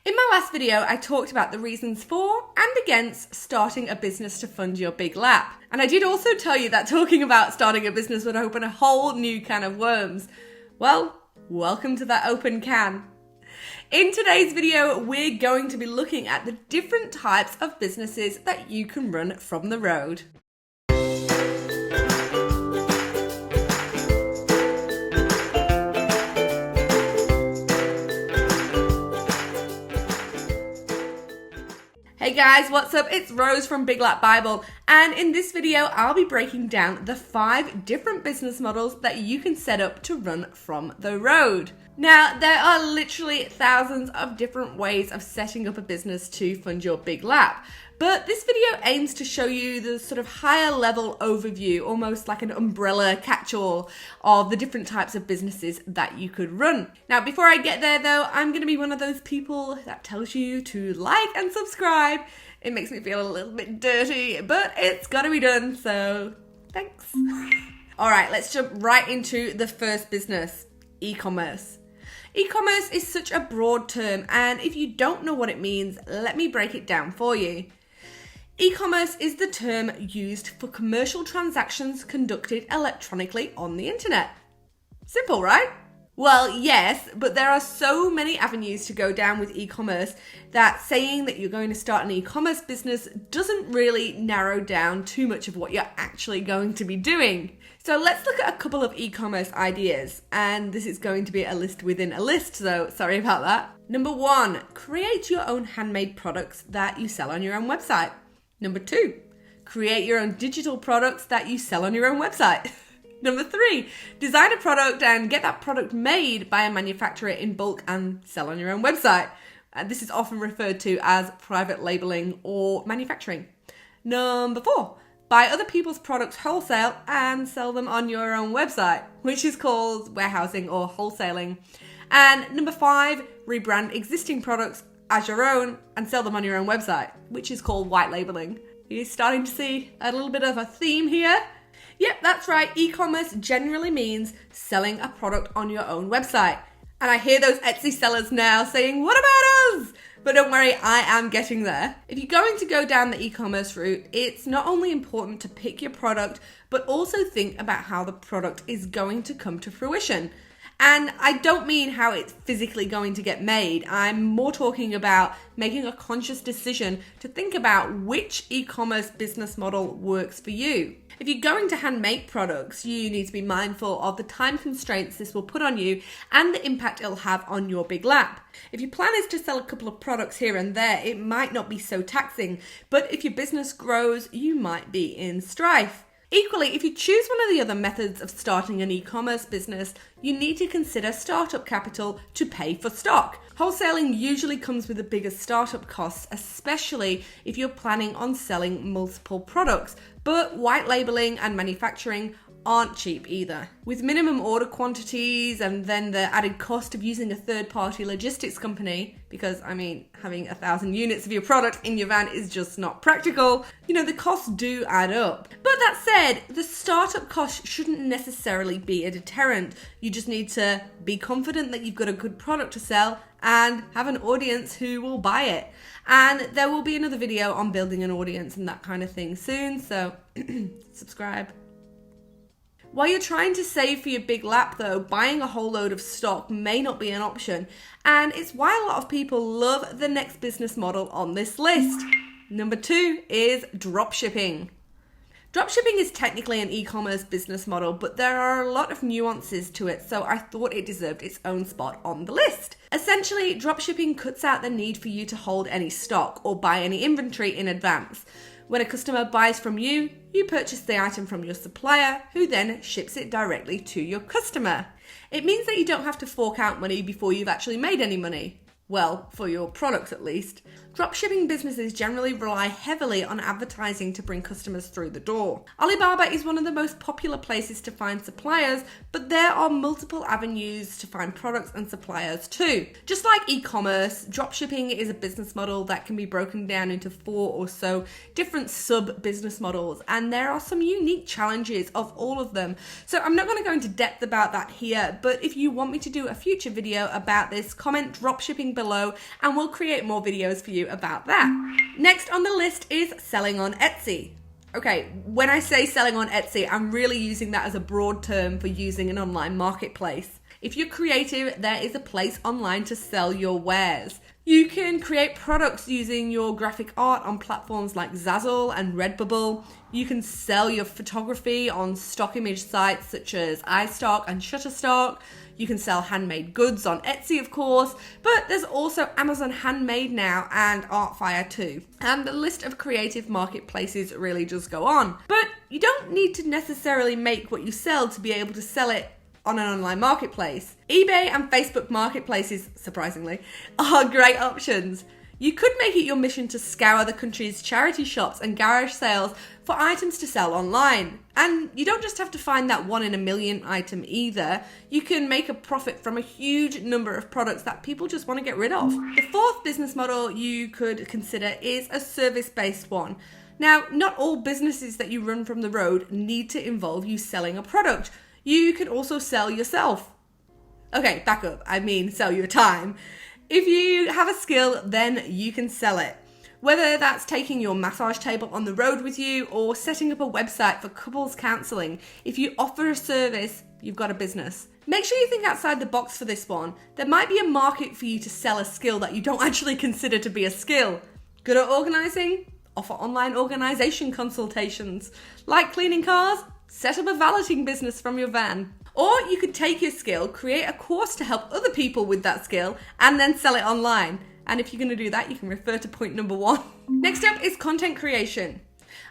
In my last video, I talked about the reasons for and against starting a business to fund your big lap. And I did also tell you that talking about starting a business would open a whole new can of worms. Well, welcome to that open can. In today's video, we're going to be looking at the different types of businesses that you can run from the road. Hey guys, what's up? It's Rose from Big Lap Bible, and in this video I'll be breaking down the 5 different business models that you can set up to run from the road. Now, there are literally thousands of different ways of setting up a business to fund your big lap, but this video aims to show you the sort of higher level overview, almost like an umbrella catch-all of the different types of businesses that you could run. Now, before I get there though, I'm going to be one of those people that tells you to like and subscribe. It makes me feel a little bit dirty, but it's got to be done, so thanks. All right, let's jump right into the first business, e-commerce. E-commerce is such a broad term, and if you don't know what it means, let me break it down for you. E-commerce is the term used for commercial transactions conducted electronically on the internet. Simple, right? Well, yes, but there are so many avenues to go down with e-commerce that saying that you're going to start an e-commerce business doesn't really narrow down too much of what you're actually going to be doing. So let's look at a couple of e-commerce ideas, and this is going to be a list within a list, so sorry about that. Number 1, create your own handmade products that you sell on your own website. Number 2, create your own digital products that you sell on your own website. Number 3, design a product and get that product made by a manufacturer in bulk and sell on your own website. This is often referred to as private labeling or manufacturing. Number 4, buy other people's products wholesale and sell them on your own website, which is called warehousing or wholesaling. And number 5, rebrand existing products as your own and sell them on your own website, which is called white labeling. You're starting to see a little bit of a theme here. Yep, that's right. E-commerce generally means selling a product on your own website. And I hear those Etsy sellers now saying, what about us? But don't worry, I am getting there. If you're going to go down the e-commerce route, it's not only important to pick your product, but also think about how the product is going to come to fruition. And I don't mean how it's physically going to get made. I'm more talking about making a conscious decision to think about which e-commerce business model works for you. If you're going to hand make products, you need to be mindful of the time constraints this will put on you and the impact it'll have on your big lap. If your plan is to sell a couple of products here and there, it might not be so taxing, but if your business grows, you might be in strife. Equally, if you choose one of the other methods of starting an e-commerce business, you need to consider startup capital to pay for stock. Wholesaling usually comes with the biggest startup costs, especially if you're planning on selling multiple products, but white labeling and manufacturing aren't cheap either. With minimum order quantities and then the added cost of using a third-party logistics company, because having 1,000 units of your product in your van is just not practical, the costs do add up. But that said, the startup cost shouldn't necessarily be a deterrent. You just need to be confident that you've got a good product to sell and have an audience who will buy it. And there will be another video on building an audience and that kind of thing soon, so subscribe. While you're trying to save for your big lap though, buying a whole load of stock may not be an option, and it's why a lot of people love the next business model on this list. Number 2 is dropshipping. Dropshipping is technically an e-commerce business model, but there are a lot of nuances to it, so I thought it deserved its own spot on the list. Essentially, dropshipping cuts out the need for you to hold any stock or buy any inventory in advance. When a customer buys from you, you purchase the item from your supplier, who then ships it directly to your customer. It means that you don't have to fork out money before you've actually made any money. Well, for your products at least. Dropshipping businesses generally rely heavily on advertising to bring customers through the door. Alibaba is one of the most popular places to find suppliers, but there are multiple avenues to find products and suppliers too. Just like e-commerce, dropshipping is a business model that can be broken down into 4 or so different sub-business models, and there are some unique challenges of all of them. So I'm not going to go into depth about that here, but if you want me to do a future video about this, comment dropshipping below and we'll create more videos for you about that. Next on the list is selling on Etsy. Okay, when I say selling on Etsy, I'm really using that as a broad term for using an online marketplace. If you're creative, there is a place online to sell your wares. You can create products using your graphic art on platforms like Zazzle and Redbubble. You can sell your photography on stock image sites such as iStock and Shutterstock. You can sell handmade goods on Etsy, of course, but there's also Amazon Handmade now and Artfire too. And the list of creative marketplaces really does go on. But you don't need to necessarily make what you sell to be able to sell it on an online marketplace. eBay and Facebook marketplaces, surprisingly, are great options. You could make it your mission to scour the country's charity shops and garage sales for items to sell online. And you don't just have to find that 1 in a million item either. You can make a profit from a huge number of products that people just want to get rid of. The fourth business model you could consider is a service-based one. Now, not all businesses that you run from the road need to involve you selling a product. You can also sell yourself. Okay, back up. I mean, sell your time. If you have a skill, then you can sell it. Whether that's taking your massage table on the road with you or setting up a website for couples counseling, if you offer a service, you've got a business. Make sure you think outside the box for this one. There might be a market for you to sell a skill that you don't actually consider to be a skill. Good at organizing? Offer online organization consultations. Like cleaning cars? Set up a valeting business from your van. Or you could take your skill, create a course to help other people with that skill, and then sell it online. And if you're going to do that, you can refer to point number 1. Next up is content creation.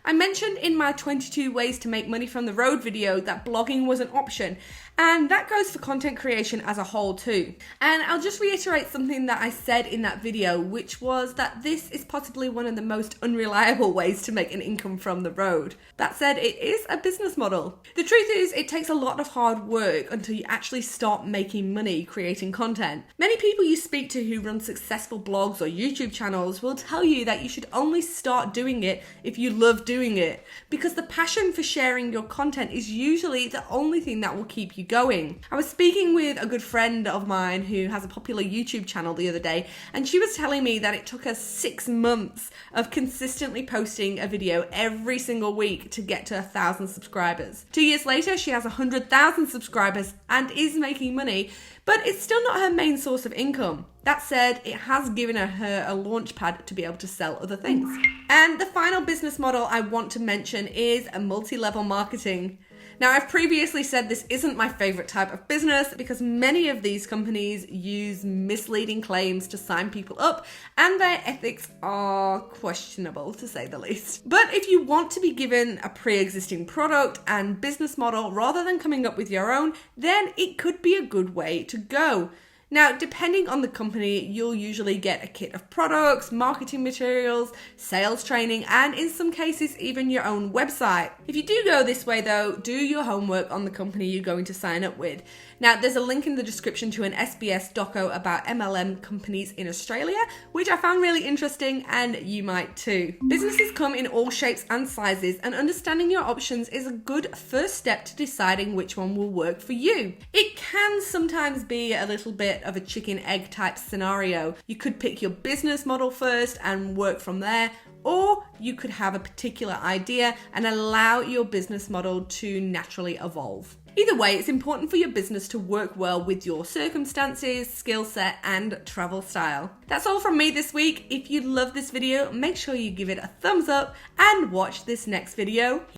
I mentioned in my 22 ways to make money from the road video that blogging was an option, and that goes for content creation as a whole too. And I'll just reiterate something that I said in that video, which was that this is possibly one of the most unreliable ways to make an income from the road. That said, it is a business model. The truth is, it takes a lot of hard work until you actually start making money creating content. Many people you speak to who run successful blogs or YouTube channels will tell you that you should only start doing it if you love doing it, because the passion for sharing your content is usually the only thing that will keep you going. I was speaking with a good friend of mine who has a popular YouTube channel the other day, and she was telling me that it took her 6 months of consistently posting a video every single week to get to 1,000 subscribers. 2 years later, she has 100,000 subscribers and is making money, but it's still not her main source of income. That said, it has given her a launch pad to be able to sell other things. And the final business model I want to mention is a multi-level marketing. Now, I've previously said this isn't my favorite type of business because many of these companies use misleading claims to sign people up and their ethics are questionable, to say the least. But if you want to be given a pre-existing product and business model rather than coming up with your own, then it could be a good way to go. Now, depending on the company, you'll usually get a kit of products, marketing materials, sales training, and in some cases, even your own website. If you do go this way though, do your homework on the company you're going to sign up with. Now, there's a link in the description to an SBS doco about MLM companies in Australia, which I found really interesting, and you might too. Businesses come in all shapes and sizes, and understanding your options is a good first step to deciding which one will work for you. It can sometimes be a little bit of a chicken egg type scenario. You could pick your business model first and work from there, or you could have a particular idea and allow your business model to naturally evolve. Either way, it's important for your business to work well with your circumstances, skill set, and travel style. That's all from me this week. If you love this video, make sure you give it a thumbs up and watch this next video.